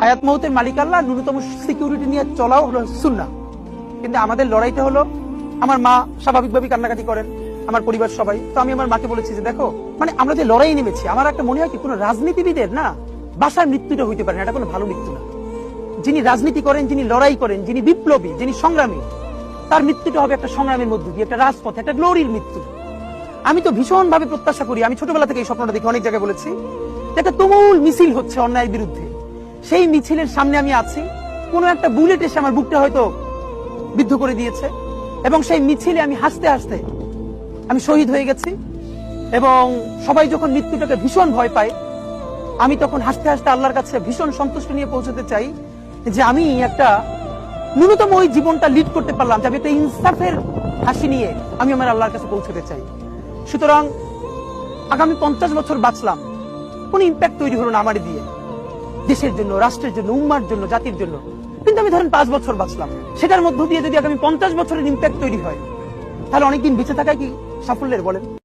হায়াত মৌতের মালিক আল্লাহ, ন্যূনতম সিকিউরিটি নিয়ে চলাও হলো সুন্নাহ। কিন্তু আমাদের লড়াইটা হলো, আমার মা স্বাভাবিকভাবে কান্নাকাটি করেন, আমার পরিবার সবাই। তো আমি আমার মাকে বলেছি যে দেখো, মানে আমরা যে লড়াই নেমেছি, আমার একটা মনে হয় কি, কোন রাজনীতিবিদের না বাসার মৃত্যুটা হইতে পারে না, এটা কোনো ভালো মৃত্যু না। যিনি রাজনীতি করেন, যিনি লড়াই করেন, যিনি বিপ্লবী, যিনি সংগ্রামী, তার মৃত্যুটা হবে একটা সংগ্রামের মধ্য দিয়ে, একটা রাজপথে, একটা গ্লোরির মৃত্যু। আমি তো ভীষণ ভাবে প্রত্যাশা করি, আমি ছোটবেলা থেকে এই স্বপ্নটা দেখি, অনেক জায়গায় বলেছি, একটা তুমুল মিছিল হচ্ছে অন্যায়ের বিরুদ্ধে, সেই মিছিলের সামনে আমি আছি, কোন একটা বুলেট এসে আমার বুকটা হয়তো বিদ্ধ করে দিয়েছে, এবং সেই মিছিলে আমি হাসতে হাসতে আমি শহীদ হয়ে গেছি। এবং সবাই যখন মৃত্যুটাকে ভীষণ ভয় পায়, আমি তখন হাসতে হাসতে আল্লাহর কাছে ভীষণ সন্তুষ্ট নিয়ে পৌঁছতে চাই যে আমি একটা ন্যূনতম ওই জীবনটা লিড করতে পারলাম, যে আমি একটা ইনসাফের হাসি নিয়ে আমি আমার আল্লাহর কাছে পৌঁছতে চাই। সুতরাং আগামী 50 বছর বাঁচলাম, কোন ইম্প্যাক্ট তৈরি হলো না আমার দিয়ে, দেশের জন্য, রাষ্ট্রের জন্য, উম্মার জন্য, জাতির জন্য। কিন্তু আমি ধরেন 5 বছর বাঁচলাম, সেটার মধ্য দিয়ে যদি আগামী 50 বছরের ইম্প্যাক্ট তৈরি হয়, তাহলে অনেকদিন বেঁচে থাকা কি সাফল্যের বলেন?